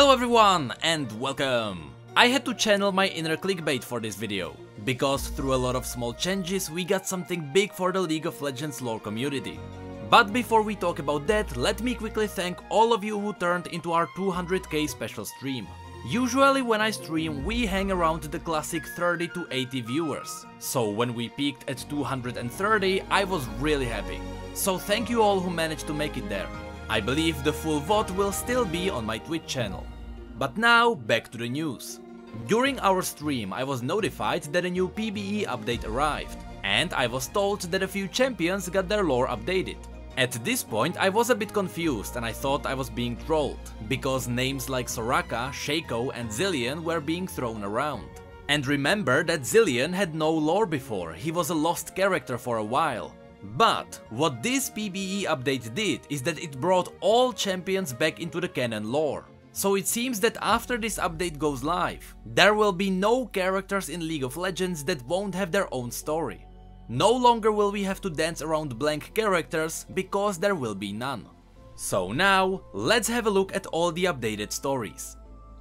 Hello everyone and welcome! I had to channel my inner clickbait for this video, because through a lot of small changes we got something big for the League of Legends lore community. But before we talk about that, let me quickly thank all of you who turned into our 200k special stream. Usually when I stream we hang around the classic 30 to 80 viewers, so when we peaked at 230 I was really happy. So thank you all who managed to make it there. I believe the full VOD will still be on my Twitch channel. But now back to the news. During our stream I was notified that a new PBE update arrived, and I was told that a few champions got their lore updated. At this point I was a bit confused and I thought I was being trolled, because names like Soraka, Shaco and Zilean were being thrown around. And remember that Zilean had no lore before, he was a lost character for a while. But what this PBE update did is that it brought all champions back into the canon lore. So it seems that after this update goes live, there will be no characters in League of Legends that won't have their own story. No longer will we have to dance around blank characters, because there will be none. So now, let's have a look at all the updated stories.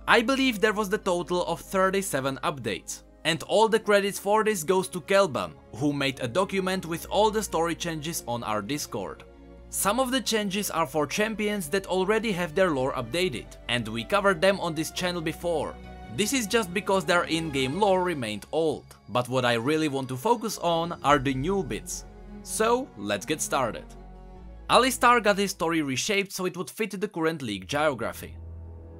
I believe there was the total of 37 updates. And all the credits for this goes to Kelban, who made a document with all the story changes on our Discord. Some of the changes are for champions that already have their lore updated, and we covered them on this channel before. This is just because their in-game lore remained old, but what I really want to focus on are the new bits. So let's get started. Alistar got his story reshaped so it would fit the current league geography.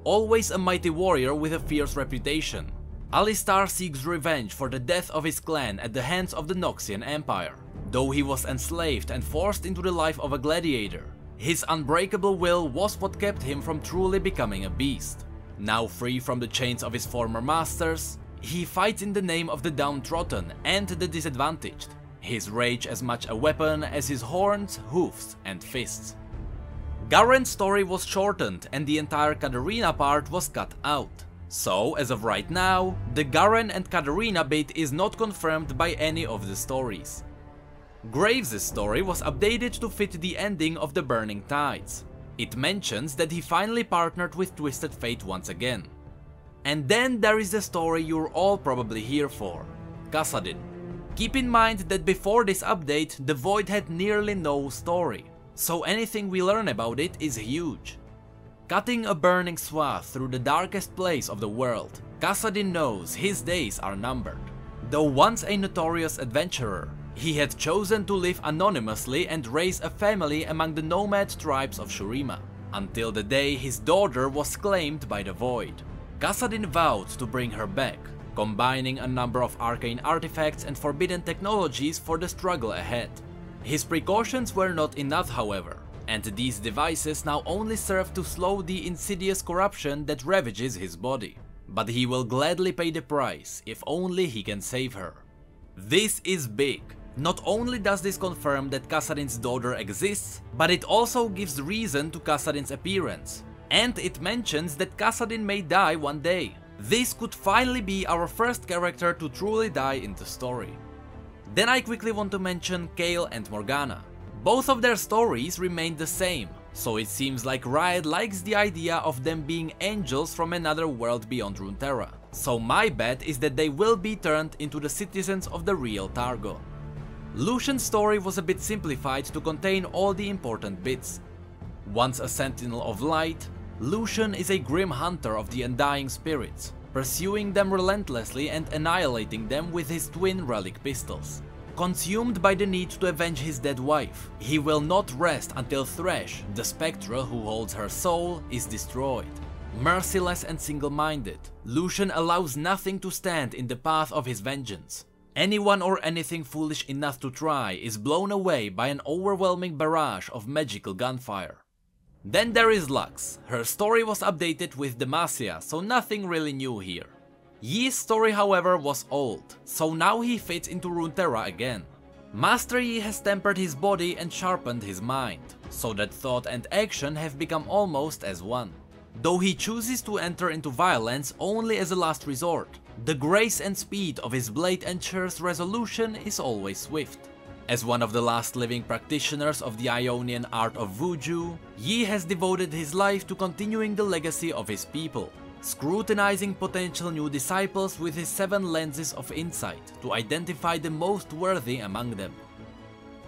Always a mighty warrior with a fierce reputation, Alistar seeks revenge for the death of his clan at the hands of the Noxian Empire. Though he was enslaved and forced into the life of a gladiator, his unbreakable will was what kept him from truly becoming a beast. Now free from the chains of his former masters, he fights in the name of the downtrodden and the disadvantaged, his rage as much a weapon as his horns, hoofs and fists. Garen's story was shortened and the entire Katarina part was cut out. So, as of right now, the Garen and Katarina bit is not confirmed by any of the stories. Graves' story was updated to fit the ending of the Burning Tides. It mentions that he finally partnered with Twisted Fate once again. And then there is the story you're all probably here for, Kassadin. Keep in mind that before this update, the Void had nearly no story, so anything we learn about it is huge. Cutting a burning swath through the darkest place of the world, Kassadin knows his days are numbered. Though once a notorious adventurer, he had chosen to live anonymously and raise a family among the nomad tribes of Shurima, until the day his daughter was claimed by the Void. Kassadin vowed to bring her back, combining a number of arcane artifacts and forbidden technologies for the struggle ahead. His precautions were not enough, however, and these devices now only serve to slow the insidious corruption that ravages his body. But he will gladly pay the price if only he can save her. This is big. Not only does this confirm that Kassadin's daughter exists, but it also gives reason to Kassadin's appearance. And it mentions that Kassadin may die one day. This could finally be our first character to truly die in the story. Then I quickly want to mention Kayle and Morgana. Both of their stories remained the same, so it seems like Riot likes the idea of them being angels from another world beyond Runeterra. So my bet is that they will be turned into the citizens of the real Targon. Lucian's story was a bit simplified to contain all the important bits. Once a sentinel of light, Lucian is a grim hunter of the undying spirits, pursuing them relentlessly and annihilating them with his twin relic pistols. Consumed by the need to avenge his dead wife, he will not rest until Thresh, the spectre who holds her soul, is destroyed. Merciless and single-minded, Lucian allows nothing to stand in the path of his vengeance. Anyone or anything foolish enough to try is blown away by an overwhelming barrage of magical gunfire. Then there is Lux. Her story was updated with Demacia, so nothing really new here. Yi's story, however, was old, so now he fits into Runeterra again. Master Yi has tempered his body and sharpened his mind, so that thought and action have become almost as one. Though he chooses to enter into violence only as a last resort, the grace and speed of his blade ensures resolution is always swift. As one of the last living practitioners of the Ionian art of Voodoo, Yi has devoted his life to continuing the legacy of his people, scrutinizing potential new disciples with his 7 lenses of insight to identify the most worthy among them.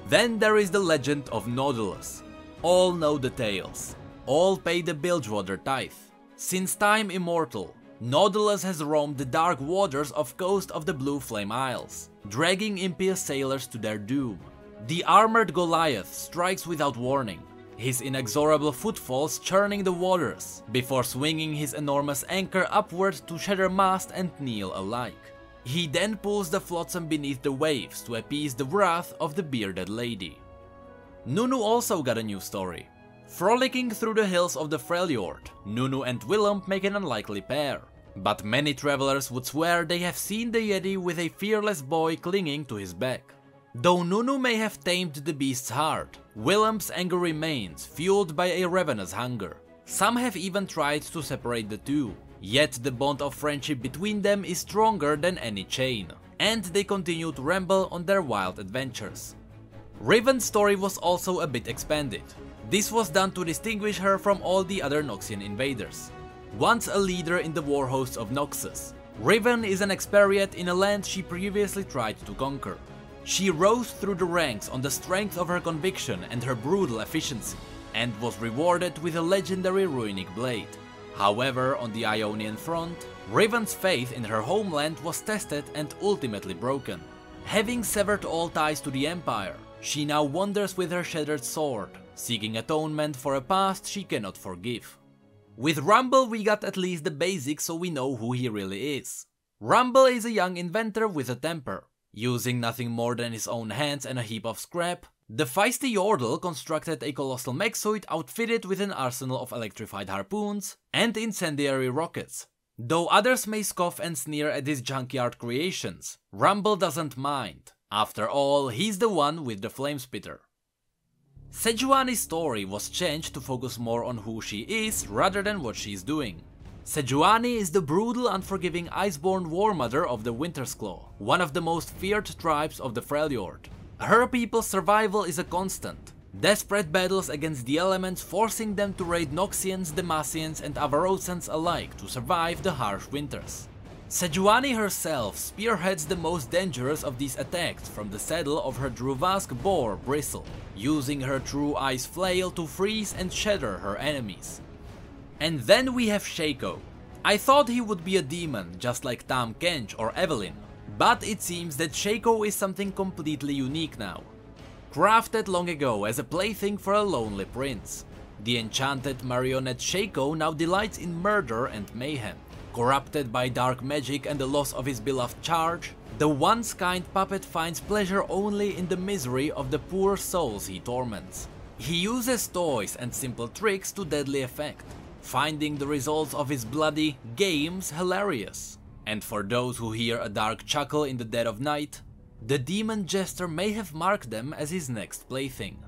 Then there is the legend of Modulus. All know the tales. All pay the Bilgewater tithe. Since time immortal, Modulus has roamed the dark waters of coast of the Blue Flame Isles, dragging impious sailors to their doom. The armored Goliath strikes without warning, his inexorable footfalls churning the waters, before swinging his enormous anchor upward to shatter mast and kneel alike. He then pulls the flotsam beneath the waves to appease the wrath of the bearded lady. Nunu also got a new story. Frolicking through the hills of the Freljord, Nunu and Willem make an unlikely pair. But many travelers would swear they have seen the Yeti with a fearless boy clinging to his back. Though Nunu may have tamed the beast's heart, Willem's anger remains, fueled by a ravenous hunger. Some have even tried to separate the two, yet the bond of friendship between them is stronger than any chain, and they continue to ramble on their wild adventures. Riven's story was also a bit expanded. This was done to distinguish her from all the other Noxian invaders. Once a leader in the war hosts of Noxus, Riven is an expatriate in a land she previously tried to conquer. She rose through the ranks on the strength of her conviction and her brutal efficiency, and was rewarded with a legendary runic blade. However, on the Ionian front, Riven's faith in her homeland was tested and ultimately broken. Having severed all ties to the Empire, she now wanders with her shattered sword, seeking atonement for a past she cannot forgive. With Rumble we got at least the basics so we know who he really is. Rumble is a young inventor with a temper. Using nothing more than his own hands and a heap of scrap, the feisty Yordle constructed a colossal mechsuit outfitted with an arsenal of electrified harpoons and incendiary rockets. Though others may scoff and sneer at his junkyard creations, Rumble doesn't mind. After all, he's the one with the flamespitter. Sejuani's story was changed to focus more on who she is rather than what she's doing. Sejuani is the brutal, unforgiving Iceborn war mother of the Winter's Claw, one of the most feared tribes of the Freljord. Her people's survival is a constant. Desperate battles against the elements forcing them to raid Noxians, Demacians and Avarosans alike to survive the harsh winters. Sejuani herself spearheads the most dangerous of these attacks from the saddle of her Druvask boar Bristle, using her true ice flail to freeze and shatter her enemies. And then we have Shaco. I thought he would be a demon just like Tahm Kench or Evelyn, but it seems that Shaco is something completely unique now. Crafted long ago as a plaything for a lonely prince, the enchanted marionette Shaco now delights in murder and mayhem. Corrupted by dark magic and the loss of his beloved charge, the once kind puppet finds pleasure only in the misery of the poor souls he torments. He uses toys and simple tricks to deadly effect, finding the results of his bloody games hilarious. And for those who hear a dark chuckle in the dead of night, the demon jester may have marked them as his next plaything.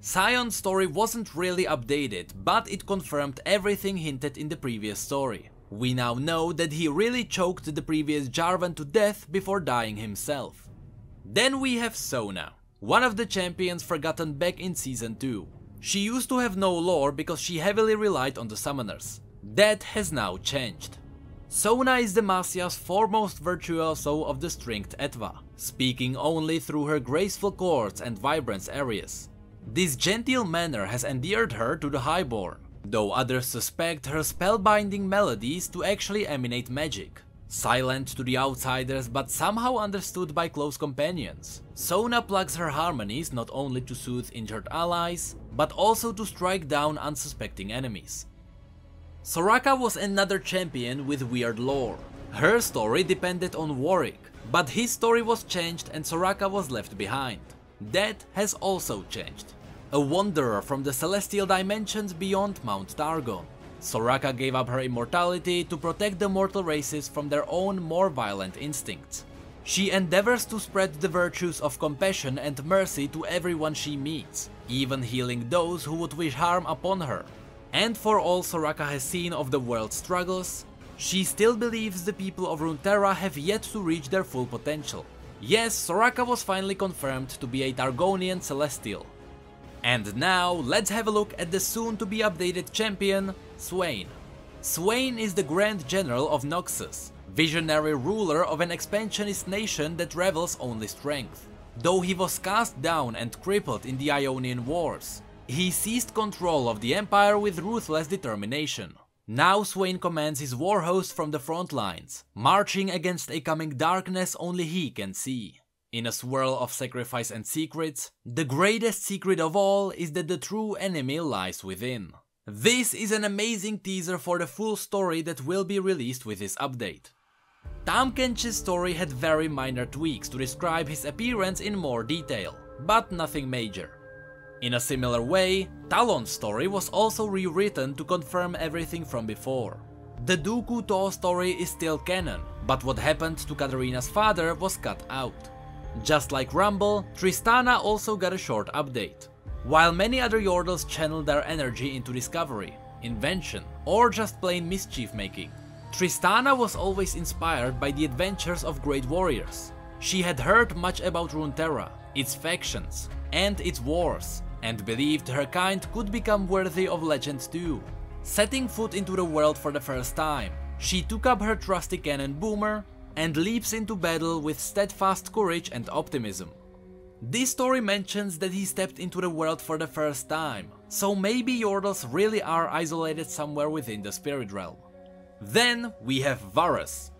Sion's story wasn't really updated, but it confirmed everything hinted in the previous story. We now know that he really choked the previous Jarvan to death before dying himself. Then we have Sona, one of the champions forgotten back in Season 2. She used to have no lore because she heavily relied on the summoners. That has now changed. Sona is Demasia's foremost virtuoso of the stringed Etva, speaking only through her graceful chords and vibrance areas. This genteel manner has endeared her to the Highborn, though others suspect her spellbinding melodies to actually emanate magic. Silent to the outsiders but somehow understood by close companions, Sona plugs her harmonies not only to soothe injured allies, but also to strike down unsuspecting enemies. Soraka was another champion with weird lore. Her story depended on Warwick, but his story was changed and Soraka was left behind. That has also changed. A wanderer from the celestial dimensions beyond Mount Targon, Soraka gave up her immortality to protect the mortal races from their own more violent instincts. She endeavors to spread the virtues of compassion and mercy to everyone she meets, even healing those who would wish harm upon her. And for all Soraka has seen of the world's struggles, she still believes the people of Runeterra have yet to reach their full potential. Yes, Soraka was finally confirmed to be a Targonian Celestial. And now, let's have a look at the soon-to-be updated champion, Swain. Swain is the Grand General of Noxus, visionary ruler of an expansionist nation that revels only strength. Though he was cast down and crippled in the Ionian Wars, he seized control of the empire with ruthless determination. Now Swain commands his war host from the front lines, marching against a coming darkness only he can see. In a swirl of sacrifice and secrets, the greatest secret of all is that the true enemy lies within. This is an amazing teaser for the full story that will be released with this update. Tahm Kench's story had very minor tweaks to describe his appearance in more detail, but nothing major. In a similar way, Talon's story was also rewritten to confirm everything from before. The Dooku Tau story is still canon, but what happened to Katarina's father was cut out. Just like Rumble, Tristana also got a short update. While many other Yordles channel their energy into discovery, invention, or just plain mischief making, Tristana was always inspired by the adventures of great warriors. She had heard much about Runeterra, its factions, and its wars, and believed her kind could become worthy of legend too. Setting foot into the world for the first time, she took up her trusty cannon Boomer and leaps into battle with steadfast courage and optimism. This story mentions that he stepped into the world for the first time, so maybe Yordles really are isolated somewhere within the spirit realm. Then we have Varus.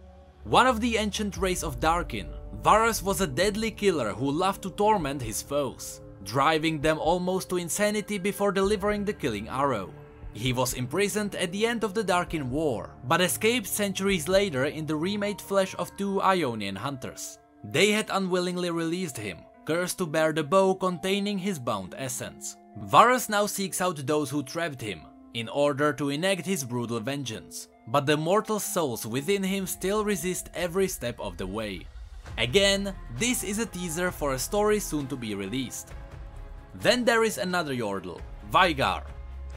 One of the ancient race of Darkin, Varus was a deadly killer who loved to torment his foes, driving them almost to insanity before delivering the killing arrow. He was imprisoned at the end of the Darkin War, but escaped centuries later in the remade flesh of two Ionian hunters. They had unwillingly released him, cursed to bear the bow containing his bound essence. Varus now seeks out those who trapped him, in order to enact his brutal vengeance, but the mortal souls within him still resist every step of the way. Again, this is a teaser for a story soon to be released. Then there is another Yordle, Veigar.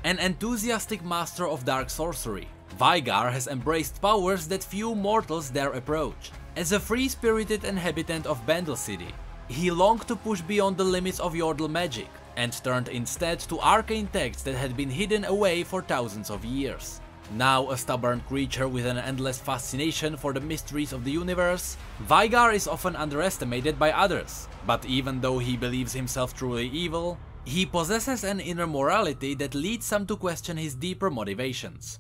An enthusiastic master of dark sorcery, Veigar has embraced powers that few mortals dare approach. As a free-spirited inhabitant of Bandle City, he longed to push beyond the limits of Yordle magic, and turned instead to arcane texts that had been hidden away for thousands of years. Now a stubborn creature with an endless fascination for the mysteries of the universe, Veigar is often underestimated by others, but even though he believes himself truly evil, he possesses an inner morality that leads some to question his deeper motivations.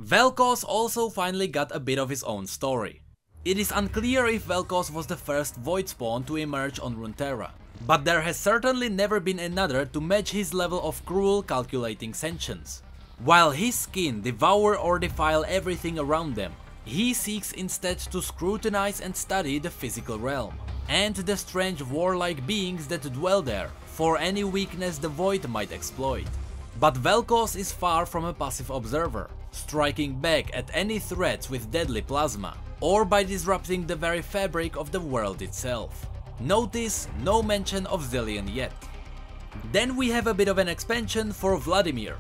Vel'Koz also finally got a bit of his own story. It is unclear if Vel'Koz was the first void spawn to emerge on Runeterra, but there has certainly never been another to match his level of cruel, calculating sentience. While his skin devour or defile everything around them, he seeks instead to scrutinize and study the physical realm, and the strange warlike beings that dwell there, for any weakness the void might exploit. But Vel'Koz is far from a passive observer, striking back at any threats with deadly plasma, or by disrupting the very fabric of the world itself. Notice no mention of Zillion yet. Then we have a bit of an expansion for Vladimir.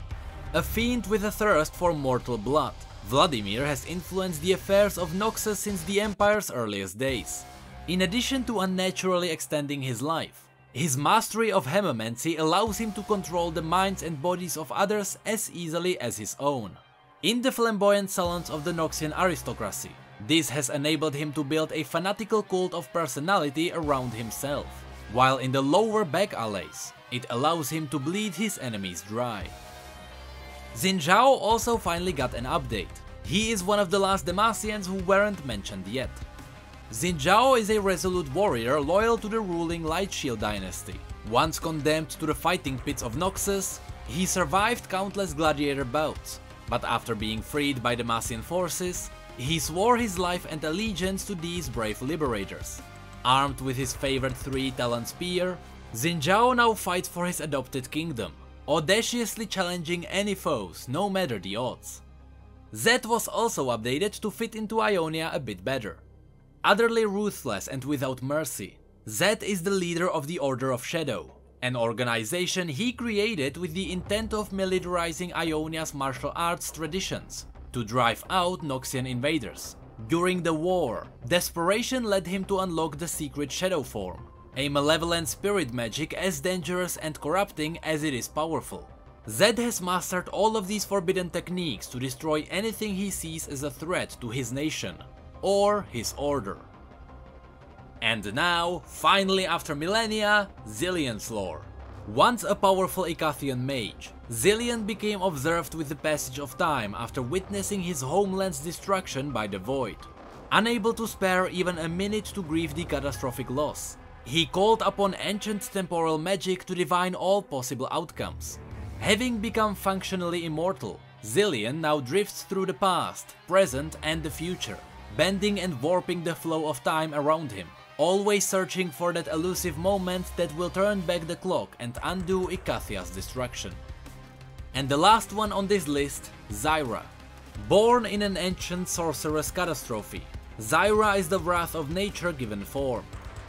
A fiend with a thirst for mortal blood, Vladimir has influenced the affairs of Noxus since the Empire's earliest days. In addition to unnaturally extending his life, his mastery of hemomancy allows him to control the minds and bodies of others as easily as his own. In the flamboyant salons of the Noxian aristocracy, this has enabled him to build a fanatical cult of personality around himself, while in the lower back alleys, it allows him to bleed his enemies dry. Xin Zhao also finally got an update. He is one of the last Demacians who weren't mentioned yet. Xin Zhao is a resolute warrior loyal to the ruling Light Shield dynasty. Once condemned to the fighting pits of Noxus, he survived countless gladiator bouts, but after being freed by Demacian forces, he swore his life and allegiance to these brave liberators. Armed with his favorite 3-talon spear, Xin Zhao now fights for his adopted kingdom, audaciously challenging any foes, no matter the odds. Zed was also updated to fit into Ionia a bit better. Utterly ruthless and without mercy, Zed is the leader of the Order of Shadow, an organization he created with the intent of militarizing Ionia's martial arts traditions, to drive out Noxian invaders. During the war, desperation led him to unlock the secret shadow form, a malevolent spirit magic as dangerous and corrupting as it is powerful. Zed has mastered all of these forbidden techniques to destroy anything he sees as a threat to his nation or his order. And now, finally after millennia, Zilean's lore. Once a powerful Icathian mage, Zilean became observed with the passage of time after witnessing his homeland's destruction by the Void. Unable to spare even a minute to grieve the catastrophic loss, he called upon ancient temporal magic to divine all possible outcomes. Having become functionally immortal, Zilean now drifts through the past, present and the future, bending and warping the flow of time around him, always searching for that elusive moment that will turn back the clock and undo Icathia's destruction. And the last one on this list, Zyra. Born in an ancient sorcerer's catastrophe, Zyra is the wrath of nature given form.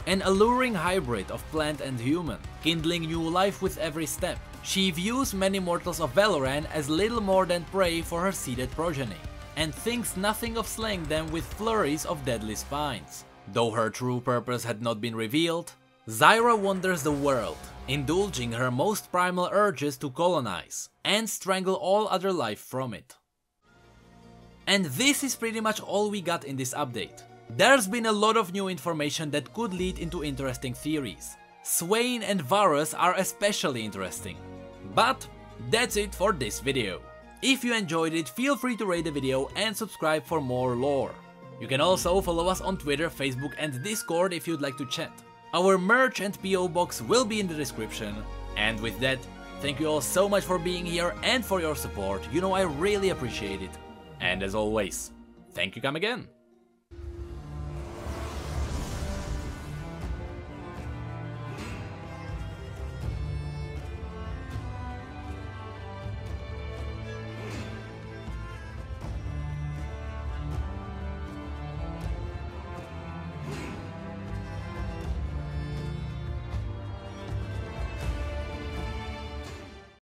An alluring hybrid of plant and human, kindling new life with every step. She views many mortals of Valoran as little more than prey for her seeded progeny, and thinks nothing of slaying them with flurries of deadly spines. Though her true purpose had not been revealed, Zyra wanders the world, indulging her most primal urges to colonize and strangle all other life from it. And this is pretty much all we got in this update. There's been a lot of new information that could lead into interesting theories. Swain and Varus are especially interesting. But that's it for this video. If you enjoyed it, feel free to rate the video and subscribe for more lore. You can also follow us on Twitter, Facebook and Discord if you'd like to chat. Our merch and P.O. Box will be in the description. And with that, thank you all so much for being here and for your support. You know I really appreciate it. And as always, thank you come again.